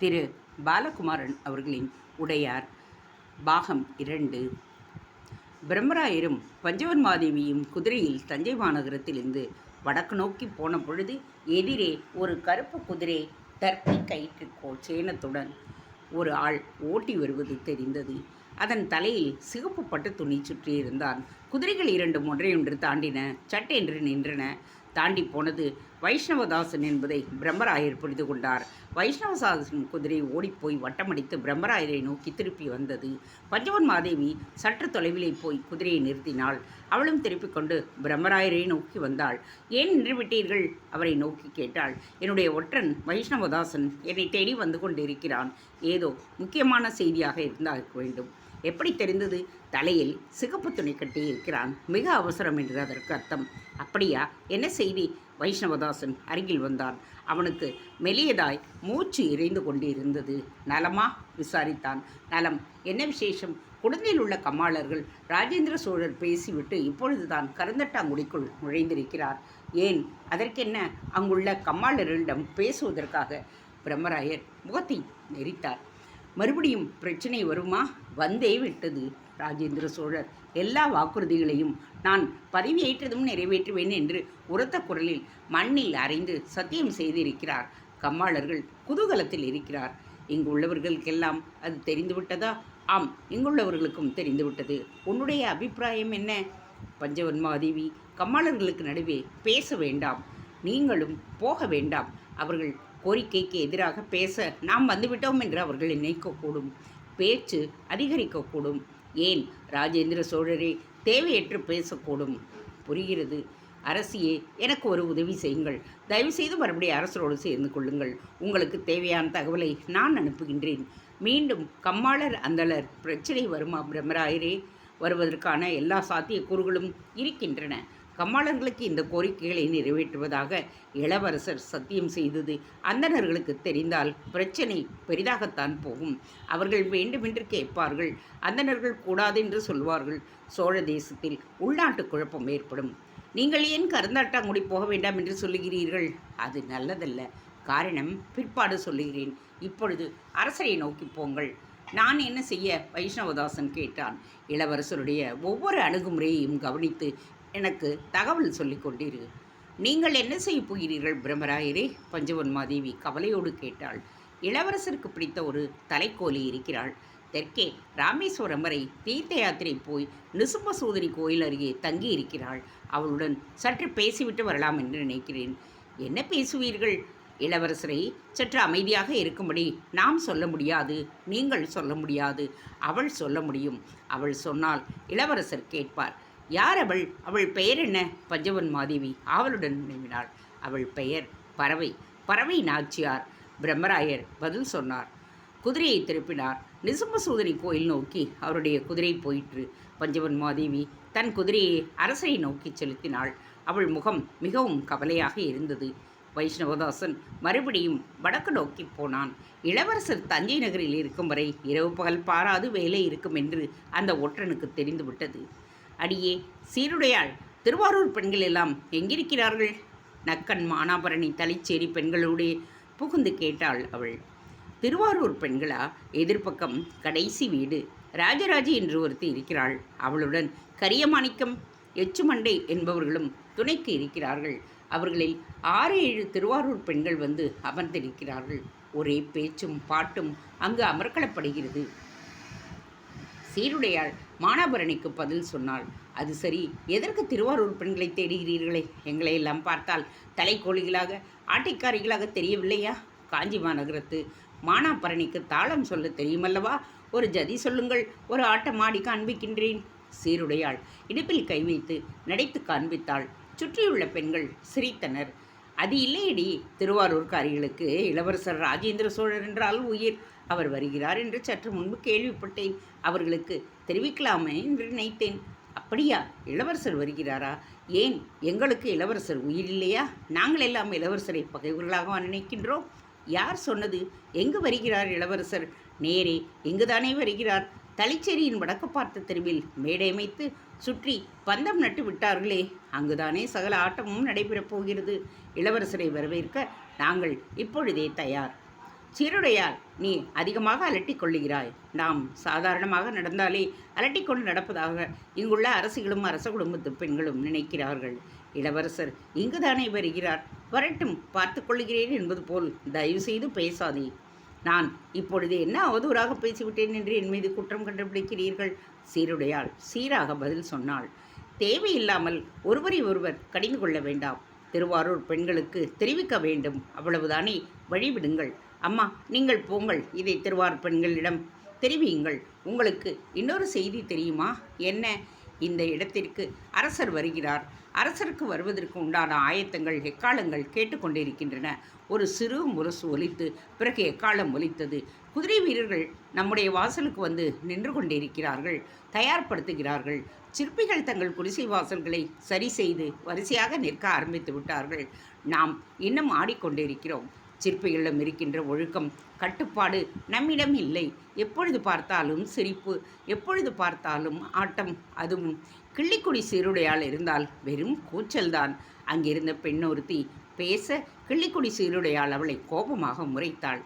திரு பாலகுமாரன் அவர்களின் உடையார் பாகம் 2. பிரம்மராயரும் பஞ்சவன்மாதேவியும் குதிரையில் தஞ்சை மாநகரத்திலிருந்து வடக்கு நோக்கி போன பொழுது எதிரே ஒரு கருப்பு குதிரை டர்க்கி கயிற்றுக்கோள் சேனத்துடன் ஒரு ஆள் ஓட்டி வருவது தெரிந்தது. அதன் தலையில் சிகப்பு பட்டு துணி சுற்றியிருந்தான். குதிரைகள் இரண்டும் ஒன்றையொன்று தாண்டின. சட்டென்று நின்றன. தாண்டி போனது வைஷ்ணவதாசன் என்பதை பிரம்மராயர் புரிந்து கொண்டார். வைஷ்ணவதாசன் குதிரை ஓடிப்போய் வட்டமடித்து பிரம்மராயரை நோக்கி திருப்பி வந்தது. பஞ்சவன்மாதேவி சற்று தொலைவிலே போய் குதிரையை நிறுத்தினாள். அவளும் திருப்பிக் கொண்டு பிரம்மராயரை நோக்கி வந்தாள். ஏன் நின்றுவிட்டீர்கள்? அவரை நோக்கி கேட்டாள். என்னுடைய ஒற்றன் வைஷ்ணவதாசன் என்னை தேடி வந்து கொண்டிருக்கிறான். ஏதோ முக்கியமான செய்தியாக இருந்தால் வேண்டும். எப்படி தெரிந்தது? தலையில் சிகப்பு துணி கட்டி இருக்கிறான். மிக அவசரம் என்று அதற்கு அர்த்தம். அப்படியா? என்ன செய்தி? வைஷ்ணவதாசன் அருகில் வந்தான். அவனுக்கு மெலியதாய் மூச்சு இறைந்து கொண்டிருந்தது. நலமா? விசாரித்தான். நலம். என்ன விசேஷம்? குடந்தையில் உள்ள கம்மாளர்கள் ராஜேந்திர சோழர் பேசிவிட்டு இப்பொழுதுதான் கருந்தட்டாங்குடிக்குள் நுழைந்திருக்கிறார். ஏன்? அதற்கென்ன? அங்குள்ள கம்மாளர்களிடம் பேசுவதற்காக. பிரம்மராயர் முகத்தை நெறித்தார். மறுபடியும் பிரச்சனை வருமா? வந்தே விட்டது. ராஜேந்திர சோழர் எல்லா வாக்குறுதிகளையும் நான் பதவியேற்றதும் நிறைவேற்றுவேன் என்று உரத்த குரலில் மண்ணில் அரைந்து சத்தியம் செய்திருக்கிறார். கம்மாளர்கள் குதூகலத்தில் இருக்கிறார். இங்கு உள்ளவர்களுக்கெல்லாம் அது தெரிந்துவிட்டதா? ஆம், இங்குள்ளவர்களுக்கும் தெரிந்துவிட்டது. உன்னுடைய அபிப்பிராயம் என்ன? பஞ்சவன்மாதேவி கம்மாளர்களுக்கு நடுவே பேச வேண்டாம். நீங்களும் போக வேண்டாம். அவர்கள் கோரிக்கைக்கு எதிராக பேச நாம் வந்துவிட்டோம் என்று அவர்கள் நினைக்கக்கூடும். பேச்சு அதிகரிக்கக்கூடும். ஏன், ராஜேந்திர சோழரே தேவையற்று பேசக்கூடும். புரிகிறது. அரசியே, எனக்கு ஒரு உதவி செய்யுங்கள். தயவுசெய்து மறுபடியும் அரசரோடு சேர்ந்து கொள்ளுங்கள். உங்களுக்கு தேவையான தகவலை நான் அனுப்புகின்றேன். மீண்டும் கம்மாளர் அந்தளர் பிரச்சனை வருமா பிரம்மராயரே? வருவதற்கான எல்லா சாத்தியக்கூறுகளும் இருக்கின்றன. கம்மாளர்களுக்கு இந்த கோரிக்கைகளை நிறைவேற்றுவதாக இளவரசர் சத்தியம் செய்தது அந்தணர்களுக்கு தெரிந்தால் பிரச்சனை பெரிதாகத்தான் போகும். அவர்கள் வேண்டுமென்று கேட்பார்கள். அந்தணர்கள் கூடாதென்று சொல்வார்கள். சோழ தேசத்தில் உள்நாட்டு குழப்பம் ஏற்படும். நீங்கள் ஏன் கருந்தாட்டாங்குடி போக வேண்டாம் என்று சொல்லுகிறீர்கள்? அது நல்லதல்ல. காரணம் பிற்பாடு சொல்லுகிறேன். இப்பொழுது அரசரை நோக்கி போங்கள். நான் என்ன செய்ய? வைஷ்ணவதாசன் கேட்டான். இளவரசருடைய ஒவ்வொரு அணுகுமுறையையும் கவனித்து எனக்கு தகவல் சொல்லிக் கொண்டிரு. நீங்கள் என்ன செய்ய போகிறீர்கள் பிரம்மராயரே? பஞ்சவன்மாதேவி கவலையோடு கேட்டாள். இளவரசருக்கு பிடித்த ஒரு தலைக்கோலி இருக்கிறாள். தெற்கே ராமேஸ்வரம் வரை தீர்த்த யாத்திரை போய் நிசும்பசூதரி கோயில் அருகே தங்கி இருக்கிறாள். அவளுடன் சற்று பேசிவிட்டு வரலாம் என்று நினைக்கிறேன். என்ன பேசுவீர்கள்? இளவரசரை சற்று அமைதியாக இருக்கும்படி நாம் சொல்ல முடியாது. நீங்கள் சொல்ல முடியாது. அவள் சொல்ல முடியும். அவள் சொன்னால் இளவரசர் கேட்பார். யார் அவள்? அவள் பெயர் என்ன? பஞ்சவன்மாதேவி ஆவலுடன் வினவினாள். அவள் பெயர் பறவை. பறவை நாச்சியார். பிரம்மராயர் பதில் சொன்னார். குதிரையை திருப்பினார். நிசும்பசூதரி கோயில் நோக்கி அவருடைய குதிரை போயிற்று. பஞ்சவன்மாதேவி தன் குதிரையை அரசரை நோக்கி செலுத்தினாள். அவள் முகம் மிகவும் கவலையாக இருந்தது. வைஷ்ணவதாசன் மறுபடியும் வடக்கு நோக்கி போனான். இளவரசர் தஞ்சை நகரில் இருக்கும் வரை இரவு பகல் பாராது வேலை இருக்கும் என்று அந்த ஒற்றனுக்கு தெரிந்துவிட்டது. அடியே சீருடையாள், திருவாரூர் பெண்கள் எல்லாம் எங்கிருக்கிறார்கள்? நக்கன் மானாபரணி தலைச்சேரி பெண்களோடு புகுந்து கேட்டாள் அவள். திருவாரூர் பெண்களா? எதிர்ப்பக்கம் கடைசி வீடு. ராஜராஜி என்று ஒருத்தி இருக்கிறாள். அவளுடன் கரியமாணிக்கம் எச்சுமண்டை என்பவர்களும் துணைக்கு இருக்கிறார்கள். அவர்களில் 6-7 திருவாரூர் பெண்கள் வந்து அமர்ந்திருக்கிறார்கள். ஒரே பேச்சும் பாட்டும் அங்கு அமர்க்களப்படுகிறது. சீருடையாள் மானாபரணிக்கு பதில் சொன்னாள். அது சரி, எதற்கு திருவாரூர் பெண்களை தேடுகிறீர்களே? எங்களை எல்லாம் பார்த்தால் தலைக்கோழிகளாக ஆட்டைக்காரிகளாக தெரியவில்லையா? காஞ்சி மாநகரத்து மானாபரணிக்கு தாளம் சொல்ல தெரியுமல்லவா? ஒரு ஜதி சொல்லுங்கள், ஒரு ஆட்டம் ஆடி காண்பிக்கின்றேன். சீருடையாள் இடுப்பில் கை வைத்து நடைத்து காண்பித்தாள். சுற்றியுள்ள பெண்கள் சிரித்தனர். அது இல்லையடி, திருவாரூர்காரிகளுக்கு இளவரசர் ராஜேந்திர சோழர் என்றால் உயிர். அவர் வருகிறார் என்று சற்று முன்பு கேள்விப்பட்டேன். அவர்களுக்கு தெரிவிக்கலாமே என்று நினைத்தேன். அப்படியா? இளவரசர் வருகிறாரா? ஏன், எங்களுக்கு இளவரசர் உயிர் இல்லையா? நாங்கள் எல்லாம் இளவரசரை பகைவர்களாக நினைக்கின்றோம். யார் சொன்னது? எங்கு வருகிறார் இளவரசர்? நேரே இங்குதானே வருகிறார். தலைச்சேரியின் வடக்கு பார்த்த தெருவில் மேடை அமைத்து சுற்றி பந்தம் நட்டு விட்டார்களே, அங்குதானே சகல ஆட்டமும் நடைபெறப் போகிறது. இளவரசரை வரவேற்க நாங்கள் இப்பொழுதே தயார். சீருடையால் நீ அதிகமாக அலட்டிக் கொள்ளுகிறாய். நாம் சாதாரணமாக நடந்தாலே அலட்டிக்கொண்டு நடப்பதாக இங்குள்ள அரசிகளும் அரச குடும்பத்து பெண்களும் நினைக்கிறார்கள். இளவரசர் இங்குதானே வருகிறார், வரட்டும், பார்த்து கொள்ளுகிறேன் என்பது போல் தயவு செய்து பேசாதே. நான் இப்பொழுது என்ன அவதூறாக பேசிவிட்டேன் என்று என் மீது குற்றம் கண்டுபிடிக்கிறீர்கள்? சீருடையால் சீராக பதில் சொன்னாள். தேவையில்லாமல் ஒருவரை ஒருவர் கடிந்து கொள்ள வேண்டாம். திருவாரூர் பெண்களுக்கு தெரிவிக்க வேண்டும், அவ்வளவுதானே. வழிவிடுங்கள். அம்மா, நீங்கள் போங்கள், இதை திருவாரூர் பெண்களிடம் தெரிவியுங்கள். உங்களுக்கு இன்னொரு செய்தி தெரியுமா? என்ன? இந்த இடத்திற்கு அரசர் வருகிறார். அரசருக்கு வருவதற்கு உண்டான ஆயத்தங்கள், எக்காலங்கள் கேட்டுக்கொண்டிருக்கின்றன. ஒரு சிறு முரசு ஒலித்து பிறகு எக்காலம் ஒலித்தது. குதிரை வீரர்கள் நம்முடைய வாசலுக்கு வந்து நின்று கொண்டிருக்கிறார்கள், தயார்படுத்துகிறார்கள். சிற்பிகள் தங்கள் குடிசை வாசல்களை சரி செய்து வரிசையாக நிற்க ஆரம்பித்து விட்டார்கள். நாம் இன்னும் ஆடிக்கொண்டிருக்கிறோம். சிற்பிகளிடம் இருக்கின்ற ஒழுக்கம், கட்டுப்பாடு நம்மிடம் இல்லை. எப்பொழுது பார்த்தாலும் சிரிப்பு, எப்பொழுது பார்த்தாலும் ஆட்டம். அதுவும் கிள்ளிக்குடி சீருடையால் இருந்தால் வெறும் கூச்சல்தான். அங்கிருந்த பெண் ஒருத்தி பேச கிள்ளிக்குடி சீருடையால் அவளை கோபமாக முறைத்தாள்.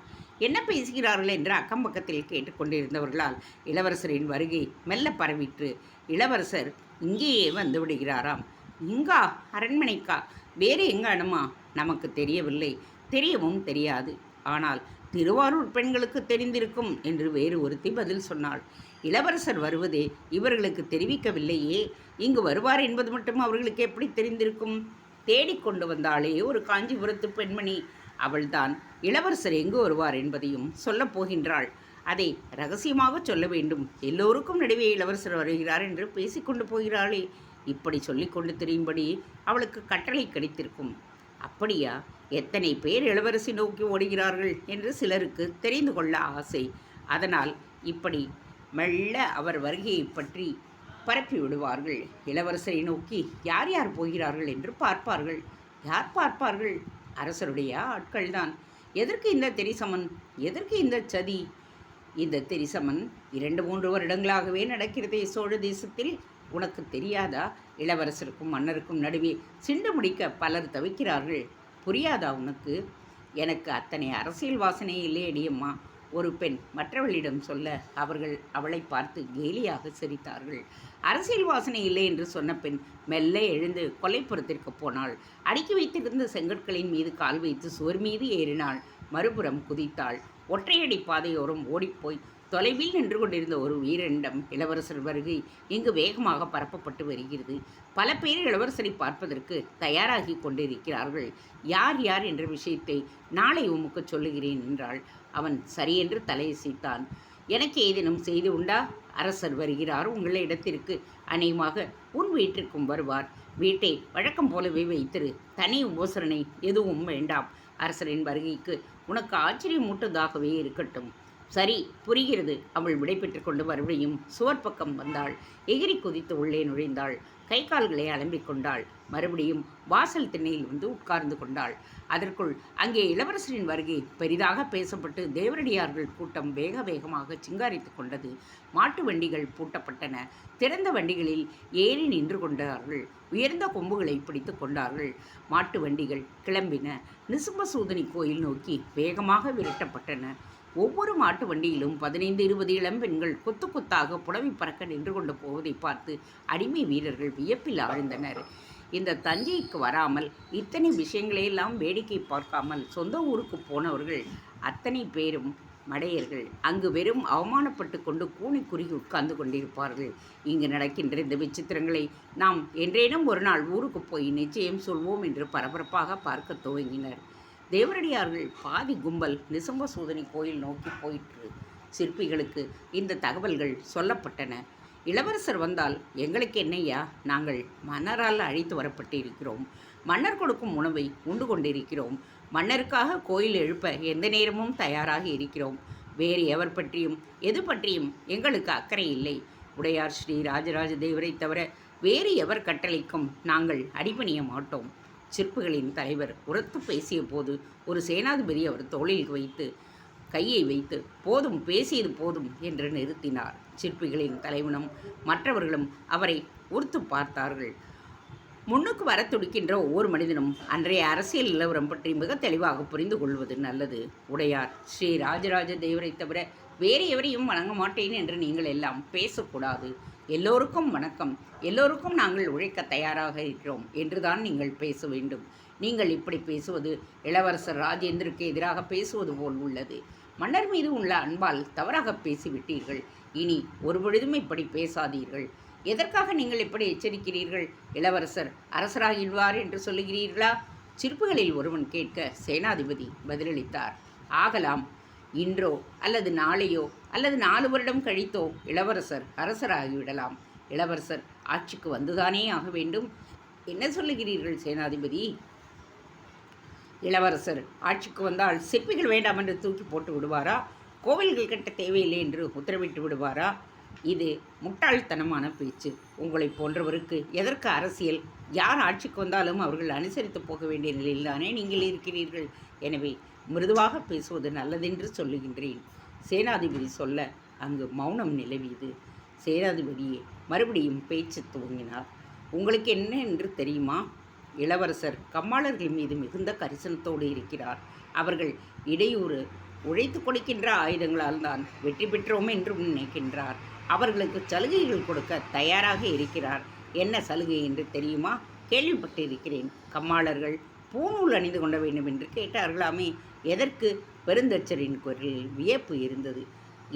என்ன பேசுகிறார்கள் என்று அக்கம்பக்கத்தில் கேட்டுக்கொண்டிருந்தவர்களால் இளவரசரின் வருகை மெல்ல பரவிற்று. இளவரசர் இங்கேயே வந்து விடுகிறாராம். இங்கா? அரண்மனைக்கா? வேறு எங்க அனுமா? நமக்கு தெரியவில்லை, தெரியவும் தெரியாது. ஆனால் திருவாரூர் பெண்களுக்கு தெரிந்திருக்கும் என்று வேறு ஒருத்தி பதில் சொன்னாள். இளவரசர் வருவதே இவர்களுக்கு தெரிவிக்கவில்லையே, இங்கு வருவார் என்பது மட்டும் அவர்களுக்கு எப்படி தெரிந்திருக்கும்? தேடிக்கொண்டு வந்தாலே ஒரு காஞ்சிபுரத்து பெண்மணி, அவள்தான் இளவரசர் எங்கு வருவார் என்பதையும் சொல்லப் போகின்றாள். அதை ரகசியமாக சொல்ல வேண்டும். எல்லோருக்கும் நடுவே இளவரசர் வருகிறார் என்று பேசிக்கொண்டு போகிறாளே, இப்படி சொல்லிக்கொண்டு தெரியும்படி அவளுக்கு கட்டளை கிடைத்திருக்கும். அப்படியா? எத்தனை பேர் இளவரசி நோக்கி ஓடுகிறார்கள் என்று சிலருக்கு தெரிந்து கொள்ள ஆசை. அதனால் இப்படி மெல்ல அவர் வருகையை பற்றி பரப்பி விடுவார்கள். இளவரசரை நோக்கி யார் யார் போகிறார்கள் என்று பார்ப்பார்கள். யார் பார்ப்பார்கள்? அரசருடைய ஆட்கள்தான். எதற்கு இந்த தெரிசமன்? எதற்கு இந்த சதி? இந்த தெரிசமன் 2-3 வருடங்களாகவே நடக்கிறதே சோழ தேசத்தில். உனக்கு தெரியாதா? இளவரசருக்கும் மன்னருக்கும் நடுவே சிண்டு முடிக்க பலர் தவிக்கிறார்கள். புரியாதா உனக்கு? எனக்கு அத்தனை அரசியல் வாசனை இல்லை அடியம்மா. ஒரு பெண் மற்றவளிடம் சொல்ல அவர்கள் அவளை பார்த்து கேலியாக சிரித்தார்கள். அரசியல் வாசனை இல்லை என்று சொன்ன பெண் மெல்ல எழுந்து கொல்லைப்புறத்திற்கு போனாள். அடுக்கி வைத்திருந்த செங்கற்களின் மீது கால் வைத்து சுவர் மீது ஏறினாள். மறுபுறம் குதித்தாள். ஒற்றையடி பாதையோரம் ஓடிப்போய் தொலைவில் நின்று கொண்டிருந்த ஒரு வீரனிடம் இளவரசர் வருகை இங்கு வேகமாக பரப்பப்பட்டு வருகிறது. பல பேர் இளவரசரை பார்ப்பதற்கு தயாராகி கொண்டிருக்கிறார்கள். யார் யார் என்ற விஷயத்தை நாளை உமக்கு சொல்லுகிறேன் என்றாள். அவன் சரியென்று தலையசைத்தான். எனக்கு ஏதேனும் செய்தி உண்டா? அரசர் வருகிறார் உங்கள் இடத்திற்கு. அநேகமாக உன் வீட்டிற்கும் வருவார். வீட்டை வழக்கம் போலவே வைத்திரு. தனி உபசரணை எதுவும் வேண்டாம். அரசரின் வருகைக்கு உனக்கு ஆச்சரியமூட்டதாகவே இருக்கட்டும். சரி, புரிகிறது. அவள் விடைபெற்று கொண்டு மறுபடியும் சுவர் பக்கம் வந்தாள். எகிரி குதித்து உள்ளே நுழைந்தாள். கை கால்களை அலம்பிக் கொண்டாள். மறுபடியும் வாசல் திண்ணையில் வந்து உட்கார்ந்து கொண்டாள். அதற்குள் அங்கே இளவரசரின் வருகை பெரிதாக பேசப்பட்டு தேவரடியார்கள் கூட்டம் வேக வேகமாக சிங்காரித்து கொண்டது. மாட்டு வண்டிகள் பூட்டப்பட்டன. திறந்த வண்டிகளில் ஏறி நின்று கொண்டார்கள். உயர்ந்த கொம்புகளை பிடித்து கொண்டார்கள். மாட்டு வண்டிகள் கிளம்பின. நிசும்பசூதனி கோயில் நோக்கி வேகமாக விரட்டப்பட்டன. ஒவ்வொரு மாட்டு வண்டியிலும் 15-20 இளம்பெண்கள் கொத்து கொத்தாக புடவை பறக்க நின்று கொண்டு போவதை பார்த்து அடிமை வீரர்கள் வியப்பில் ஆழ்ந்தனர். இந்த தஞ்சைக்கு வராமல் இத்தனை விஷயங்களையெல்லாம் வேடிக்கை பார்க்காமல் சொந்த ஊருக்கு போனவர்கள் அத்தனை பேரும் மடையர்கள். அங்கு வெறும் அவமானப்பட்டு கொண்டு கூனி குறுகி உட்கார்ந்து கொண்டிருப்பார்கள். இங்கு நடக்கின்ற இந்த விசித்திரங்களை நாம் என்றேனும் ஒரு நாள் ஊருக்கு போய் நிச்சயம் சொல்வோம் என்று பரபரப்பாக பார்க்க துவங்கினர். தேவரடியார்கள் பாதி கும்பல் நிசம்பசூதனி கோயில் நோக்கி போயிற்று. சிற்பிகளுக்கு இந்த தகவல்கள் சொல்லப்பட்டன. இளவரசர் வந்தால் எங்களுக்கு என்னையா? நாங்கள் மன்னரால் அழைத்து வரப்பட்டு இருக்கிறோம். மன்னர் கொடுக்கும் உணவை உண்டு கொண்டிருக்கிறோம். மன்னருக்காக கோயில் எழுப்ப எந்த நேரமும் தயாராக இருக்கிறோம். வேறு எவர் பற்றியும் எது பற்றியும் எங்களுக்கு அக்கறை இல்லை. உடையார் ஸ்ரீ ராஜராஜ தேவரை தவிர வேறு எவர் கட்டளைக்கும் நாங்கள் அடிபணிய மாட்டோம். சிற்பிகளின் தலைவர் உரத்து பேசிய போது ஒரு சேனாதிபதி அவர் தோளில் வைத்து கையை வைத்து போதும், பேசியது போதும் என்று நிறுத்தினார். சிற்பிகளின் தலைவனும் மற்றவர்களும் அவரை உறுத்து பார்த்தார்கள். முன்னுக்கு வர துடிக்கின்ற ஒவ்வொரு மனிதனும் அன்றைய அரசியல் நிலவரம் பற்றி மிக தெளிவாக புரிந்து கொள்வது நல்லது. உடையார் ஸ்ரீ ராஜராஜ தேவரை தவிர வேறு எவரையும் வணங்க மாட்டேன் என்று நீங்கள் எல்லாம் பேசக்கூடாது. எல்லோருக்கும் வணக்கம், எல்லோருக்கும் நாங்கள் உழைக்க தயாராக இருக்கிறோம் என்றுதான் நீங்கள் பேச வேண்டும். நீங்கள் இப்படி பேசுவது இளவரசர் ராஜேந்திருக்கு எதிராக பேசுவது போல் உள்ளது. மன்னர் மீது உள்ள அன்பால் தவறாக பேசிவிட்டீர்கள். இனி ஒரு பொழுதும் இப்படி பேசாதீர்கள். எதற்காக நீங்கள் இப்படி எச்சரிக்கிறீர்கள்? இளவரசர் அரசராகிடுவார் என்று சொல்லுகிறீர்களா? சிற்புகளில் ஒருவன் கேட்க சேனாதிபதி பதிலளித்தார். ஆகலாம். இன்றோ அல்லது நாளையோ அல்லது 4 வருடம் கழித்தோ இளவரசர் அரசராகிவிடலாம். இளவரசர் ஆட்சிக்கு வந்துதானே ஆக வேண்டும். என்ன சொல்லுகிறீர்கள் சேனாதிபதி? இளவரசர் ஆட்சிக்கு வந்தால் சிற்பிகள் வேண்டாம் என்று தூக்கி போட்டு விடுவாரா? கோவில்கள் கட்ட தேவையில்லை என்று உத்தரவிட்டு விடுவாரா? இது முட்டாள்தனமான பேச்சு. உங்களை போன்றவருக்கு எதற்கு அரசியல்? யார் ஆட்சிக்கு வந்தாலும் அவர்கள் அனுசரித்து போக வேண்டிய நிலையில் தானே நீங்கள் இருக்கிறீர்கள். எனவே மிருதுவாக பேசுவது நல்லதென்று சொல்லுகின்றேன். சேனாதிபதி சொல்ல அங்கு மௌனம் நிலவியது. சேனாதிபதியே மறுபடியும் பேச்சு துவங்கினார். உங்களுக்கு என்ன என்று தெரியுமா? இளவரசர் கம்மாளர்கள் மீது மிகுந்த கரிசனத்தோடு இருக்கிறார். அவர்கள் இடையூறு உழைத்து கொடுக்கின்ற ஆயுதங்களால் தான் வெற்றி பெற்றோம் என்றும் நினைக்கின்றார். அவர்களுக்கு சலுகைகள் கொடுக்க தயாராக இருக்கிறார். என்ன சலுகை என்று தெரியுமா? கேள்விப்பட்டிருக்கிறேன். கம்மாளர்கள் பூநூல் அணிந்து கொள்ள வேண்டும் என்று கேட்டார்களாமே. எதற்கு? பெருந்தச்சரின் குரலில் வியப்பு இருந்தது.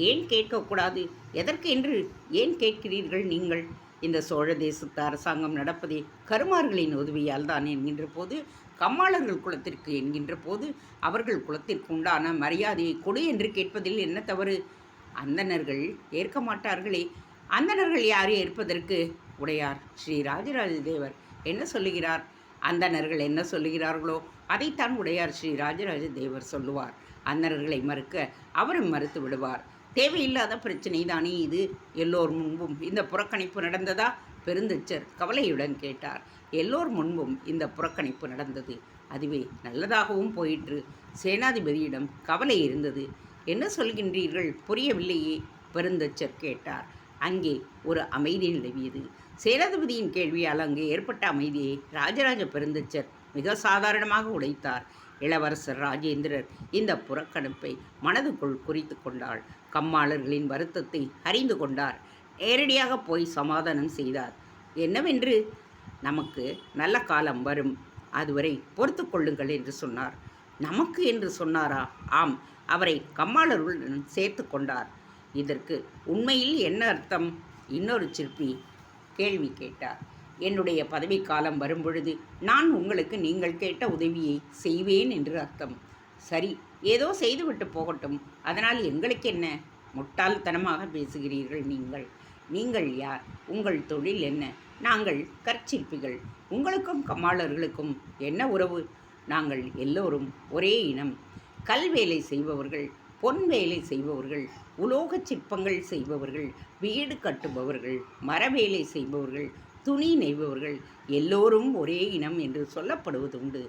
ஏன் கேட்கக்கூடாது? எதற்கு என்று ஏன் கேட்கிறீர்கள் நீங்கள்? இந்த சோழ தேசத்து அரசாங்கம் நடப்பதே கருமார்களின் உதவியால் தான் என்கின்ற போது, கம்மாளர்கள் குலத்திற்கு என்கின்ற போது அவர்கள் குலத்திற்கு உண்டான மரியாதையை கொடு என்று கேட்பதில் என்ன தவறு? அந்தணர்கள் ஏற்க மாட்டார்களே. அந்தணர்கள் யார் ஏற்பதற்கு? உடையார் ஸ்ரீ ராஜராஜ தேவர் என்ன சொல்லுகிறார்? அந்தணர்கள் என்ன சொல்லுகிறார்களோ அதைத்தான் உடையார் ஸ்ரீ ராஜராஜ தேவர் சொல்லுவார். அந்தணர்களை மறுக்க அவரும் மறுத்து விடுவார். தேவையில்லாத பிரச்சனை தானே இது. எல்லோர் முன்பும் இந்த புறக்கணிப்பு நடந்ததா? பெருந்தச்சர் கவலையுடன் கேட்டார். எல்லோர் முன்பும் இந்த புறக்கணிப்பு நடந்தது. அதுவே நல்லதாகவும் போயிற்று. சேனாதிபதியிடம் கவலை இருந்தது. என்ன சொல்கின்றீர்கள்? புரியவில்லையே. பெருந்தச்சர் கேட்டார். அங்கே ஒரு அமைதி நிலவியது. சேனாதிபதியின் கேள்வியால் அங்கே ஏற்பட்ட அமைதியை ராஜராஜ பெருந்தச்சர் மிக சாதாரணமாக உடைத்தார். இளவரசர் ராஜேந்திரர் இந்த புறக்கணிப்பை மனதுக்குள் குறித்து கொண்டாள். கம்மாளர்களின் வருத்தத்தை அறிந்து கொண்டார். நேரடியாக போய் சமாதானம் செய்தார். என்னவென்று? நமக்கு நல்ல காலம் வரும், அதுவரை பொறுத்து கொள்ளுங்கள் என்று சொன்னார். நமக்கு என்று சொன்னாரா? ஆம், அவரை கம்மாளருடன் சேர்த்து கொண்டார். இதற்கு உண்மையில் என்ன அர்த்தம்? இன்னொரு சிற்பி கேள்வி கேட்டார். என்னுடைய பதவி காலம் வரும்பொழுது நான் உங்களுக்கு நீங்கள் கேட்ட உதவியை செய்வேன் என்று அர்த்தம். சரி, ஏதோ செய்துவிட்டு போகட்டும், அதனால் எங்களுக்கு என்ன? முட்டாள்தனமாக பேசுகிறீர்கள் நீங்கள். நீங்கள் யார்? உங்கள் தொழில் என்ன? நாங்கள் கற்சிற்பிகள். உங்களுக்கும் கம்மாளர்களுக்கும் என்ன உறவு? நாங்கள் எல்லோரும் ஒரே இனம். கல் வேலை செய்பவர்கள், பொன் வேலை செய்பவர்கள், உலோகச் சிற்பங்கள் செய்பவர்கள், வீடு கட்டுபவர்கள், மரவேலை செய்பவர்கள், துணி நெய்பவர்கள் எல்லோரும் ஒரே இனம் என்று சொல்லப்படுவதுண்டு.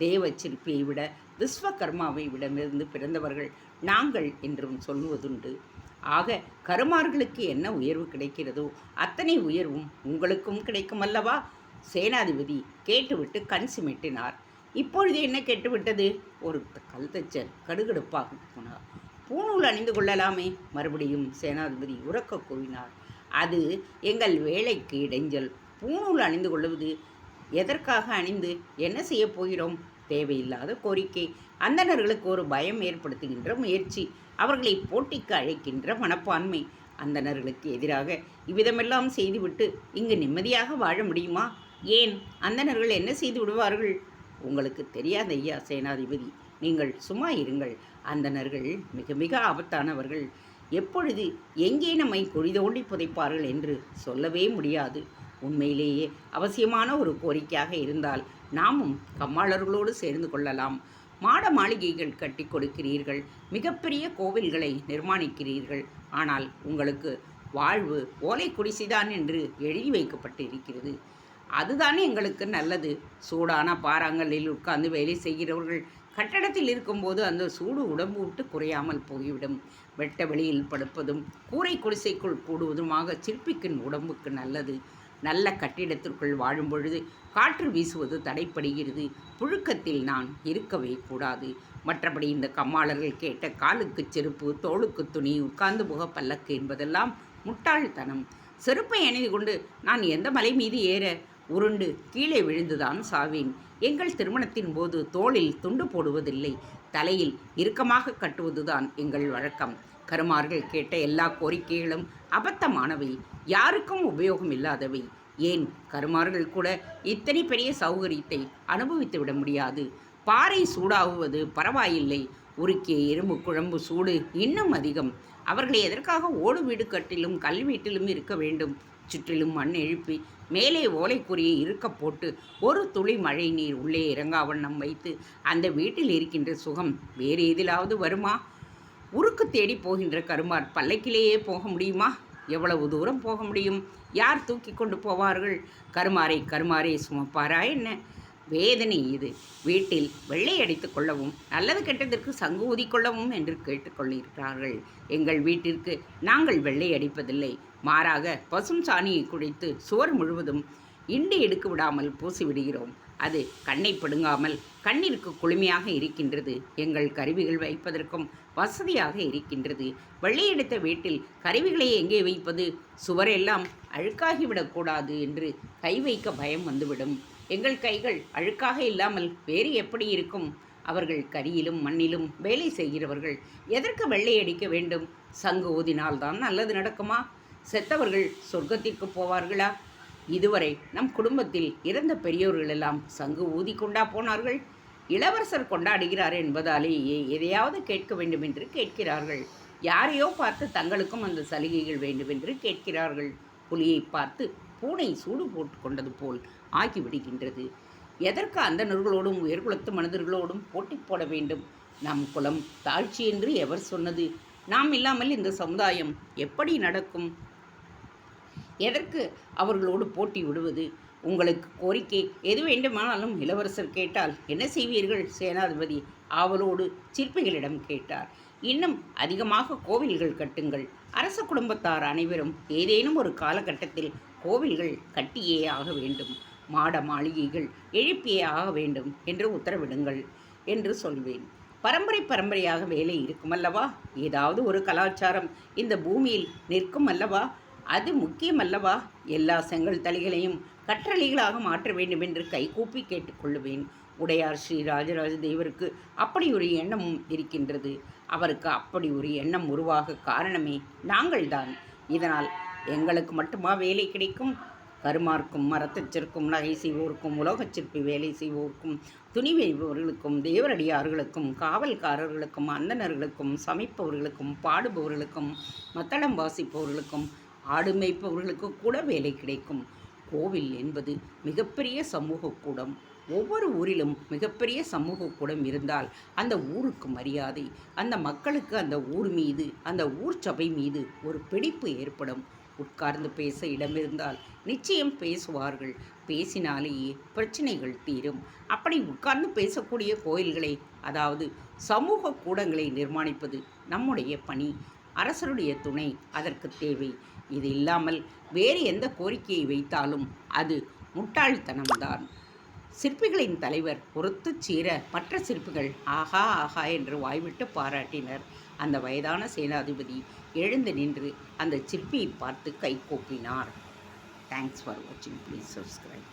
தேவ சிற்பியை விட விஸ்வகர்மாவை விடமிருந்து பிறந்தவர்கள் நாங்கள் என்றும் சொல்லுவதுண்டு. ஆக கருமார்களுக்கு என்ன உயர்வு கிடைக்கிறதோ அத்தனை உயர்வும் உங்களுக்கும் கிடைக்கும் அல்லவா? சேனாதிபதி கேட்டுவிட்டு கண் சிமிட்டினார். இப்பொழுது என்ன கேட்டுவிட்டது? ஒரு கல்தச்சர் கடுகடுப்பாக போனார். பூநூல் அணிந்து கொள்ளலாமே. மறுபடியும் சேனாதிபதி உரக்க கூறினார். அது எங்கள் வேலைக்கு இடைஞ்சல். பூநூல் அணிந்து கொள்வது எதற்காக? அணிந்து என்ன செய்ய போகிறோம்? தேவையில்லாத கோரிக்கை. அந்தணர்களுக்கு ஒரு பயம் ஏற்படுத்துகின்ற முயற்சி. அவர்களை போட்டிக்கு அழைக்கின்ற மனப்பான்மை. அந்தணர்களுக்கு எதிராக இவ்விதமெல்லாம் செய்துவிட்டு இங்கு நிம்மதியாக வாழ முடியுமா? ஏன், அந்தணர்கள் என்ன செய்து விடுவார்கள்? உங்களுக்கு தெரியாத ஐயா சேனாதிபதி, நீங்கள் சும்மா இருங்கள். அந்தணர்கள் மிக மிக ஆபத்தானவர்கள். எப்பொழுது எங்கே நம்மை குழி தோண்டி புதைப்பார்கள் என்று சொல்லவே முடியாது. உண்மையிலேயே அவசியமான ஒரு கோரிக்கையாக இருந்தால் நாமும் கம்மாளர்களோடு சேர்ந்து கொள்ளலாம். மாட மாளிகைகள் கட்டி கொடுக்கிறீர்கள், மிகப்பெரிய கோவில்களை நிர்மாணிக்கிறீர்கள். ஆனால் உங்களுக்கு வாழ்வு ஓலை குடிசைதான் என்று எழுதி வைக்கப்பட்டு இருக்கிறது. அதுதானே எங்களுக்கு நல்லது. சூடான பாறாங்கல்லில் உட்கார்ந்து வேலை செய்கிறவர்கள் கட்டடத்தில் இருக்கும்போது அந்த சூடு உடம்பு விட்டு குறையாமல் போய்விடும். வெட்ட வெளியில் படுப்பதும் கூரை குடிசைக்குள் கூடுவதுமாக சிற்பிக்கின் உடம்புக்கு நல்லது. நல்ல கட்டிடத்திற்குள் வாழும் பொழுது காற்று வீசுவது தடைப்படுகிறது. புழுக்கத்தில் நான் இருக்கவே கூடாது. மற்றபடி இந்த கம்மாளர்கள் கேட்ட காலுக்கு செருப்பு, தோளுக்கு துணி, உட்கார்ந்து போக பல்லக்கு என்பதெல்லாம் முட்டாள்தனம். செருப்பை அணிந்து கொண்டு நான் எந்த மலை மீது ஏற? உருண்டு கீழே விழுந்துதான் சாவேன். எங்கள் திருமணத்தின் போது தோளில் துண்டு போடுவதில்லை, தலையில் இறுக்கமாக கட்டுவதுதான் எங்கள் வழக்கம். கருமார்கள் கேட்ட எல்லா கோரிக்கைகளும் அபத்தமானவை, யாருக்கும் உபயோகம் இல்லாதவை. ஏன் கருமார்கள் கூட இத்தனை பெரிய சௌகரியத்தை அனுபவித்து விட முடியாது? பாறை சூடாகுவது பரவாயில்லை, உருக்கிய இரும்பு குழம்பு சூடு இன்னும் அதிகம். அவர்களை எதற்காக ஓடு வீடு கட்டிலும் கல் வீட்டிலும் இருக்க வேண்டும்? சுற்றிலும் மண் எழுப்பி மேலே ஓலைக்குறியை இருக்க போட்டு ஒரு துளி மழை நீர் உள்ளே இறங்கா வண்ணம் வைத்து அந்த வீட்டில் இருக்கின்ற சுகம் வேறு எதிலாவது வருமா? உருக்கு தேடி போகின்ற கருமார் பல்லக்கிலேயே போக முடியுமா? எவ்வளவு தூரம் போக முடியும்? யார் தூக்கி கொண்டு போவார்கள்? கருமாரே சுமப்பாரா என்ன? வேதனை இது. வீட்டில் வெள்ளை அடித்து கொள்ளவும் நல்லது கெட்டதற்கு சங்கு ஊதிக்கொள்ளவும் என்று கேட்டுக்கொள்கிறார்கள். எங்கள் வீட்டிற்கு நாங்கள் வெள்ளை அடிப்பதில்லை, மாறாக பசும் சாணியை குழைத்து சுவர் முழுவதும் இண்டு எடுக்க விடாமல் பூசிவிடுகிறோம். அது கண்ணை பிடுங்காமல் கண்ணிற்கு குளுமையாக இருக்கின்றது. எங்கள் கருவிகள் வைப்பதற்கும் வசதியாக இருக்கின்றது. வெள்ளையடித்த வீட்டில் கருவிகளை எங்கே வைப்பது? சுவரெல்லாம் அழுக்காகிவிடக்கூடாது என்று கை வைக்க பயம் வந்துவிடும். எங்கள் கைகள் அழுக்காக இல்லாமல் வேறு எப்படி இருக்கும்? அவர்கள் கரியிலும் மண்ணிலும் வேலை செய்கிறவர்கள். எதற்கு வெள்ளை அடிக்க வேண்டும்? சங்கு ஊதினால்தான் நல்லது நடக்குமா? செத்தவர்கள் சொர்க்கத்திற்கு போவார்களா? இதுவரை நம் குடும்பத்தில் இறந்த பெரியோர்களெல்லாம் சங்கு ஊதி கொண்டா போனார்கள்? இளவரசர் கொண்டாடுகிறார் என்பதாலேயே எதையாவது கேட்க வேண்டும் என்று கேட்கிறார்கள். யாரையோ பார்த்து தங்களுக்கும் அந்த சலுகைகள் வேண்டுமென்று கேட்கிறார்கள். புலியை பார்த்து பூனை சூடு போட்டு கொண்டது போல் ஆகிவிடுகின்றது. எதற்கு அந்தணர்களோடும் உயர்குலத்து மனிதர்களோடும் போட்டி போட வேண்டும்? நம் குலம் தாழ்ச்சி என்று எவர் சொன்னது? நாம் இல்லாமல் இந்த சமுதாயம் எப்படி நடக்கும்? எதற்கு அவர்களோடு போட்டி விடுவது? உங்களுக்கு கோரிக்கை எது வேண்டுமானாலும் இளவரசர் கேட்டால் என்ன செய்வீர்கள்? சேனாதிபதி ஆவலோடு சிற்பிகளிடம் கேட்டார். இன்னும் அதிகமாக கோவில்கள் கட்டுங்கள். அரச குடும்பத்தார் அனைவரும் ஏதேனும் ஒரு காலகட்டத்தில் கோவில்கள் கட்டியே ஆக வேண்டும், மாட மாளிகைகள் எழுப்பியே ஆக வேண்டும் என்று உத்தரவிடுங்கள் என்று சொல்வேன். பரம்பரையாக வேலை இருக்குமல்லவா? ஏதாவது ஒரு கலாச்சாரம் இந்த பூமியில் நிற்கும் அல்லவா? அது முக்கியமல்லவா? எல்லா செங்கல் தலைகளையும் கற்றளிகளாக மாற்ற வேண்டும் என்று கைகூப்பி கேட்டுக்கொள்ளுவேன். உடையார் ஸ்ரீ ராஜராஜ தேவருக்கு அப்படி ஒரு எண்ணமும் இருக்கின்றது. அவருக்கு அப்படி ஒரு எண்ணம் உருவாக காரணமே நாங்கள்தான். இதனால் எங்களுக்கு மட்டுமா வேலை கிடைக்கும்? கருமார்க்கும் மரத்தச்சிற்கும் நகை செய்வோருக்கும் உலோகச் சிற்பி வேலை செய்வோருக்கும் துணி வைப்பவர்களுக்கும் தேவரடியார்களுக்கும் காவல்காரர்களுக்கும் அந்தணர்களுக்கும் சமைப்பவர்களுக்கும் பாடுபவர்களுக்கும் மத்தளம் வாசிப்பவர்களுக்கும் ஆடு மேய்ப்பவர்களுக்கு கூட வேலை கிடைக்கும். கோவில் என்பது மிகப்பெரிய சமூக கூடம். ஒவ்வொரு ஊரிலும் மிகப்பெரிய சமூக கூடம் இருந்தால் அந்த ஊருக்கு மரியாதை, அந்த மக்களுக்கு அந்த ஊர் மீது அந்த ஊர் சபை மீது ஒரு பிடிப்பு ஏற்படும். உட்கார்ந்து பேச இடமிருந்தால் நிச்சயம் பேசுவார்கள். பேசினாலேயே பிரச்சனைகள் தீரும். அப்படி உட்கார்ந்து பேசக்கூடிய கோயில்களை, அதாவது சமூக கூடங்களை நிர்மாணிப்பது நம்முடைய பணி. அரசருடைய துணை அதற்கு தேவை. இது இல்லாமல் வேறு எந்த கோரிக்கையை வைத்தாலும் அது முட்டாள்தனம்தான். சிற்பிகளின் தலைவர் பொறுத்து சீர மற்ற சிற்பிகள் ஆஹா ஆஹா என்று வாய்விட்டு பாராட்டினர். அந்த வயதான சேனாதிபதி எழுந்து நின்று அந்த சிற்பியை பார்த்து கைகூப்பினார். தேங்க்ஸ் ஃபார் வாட்சிங். Please subscribe.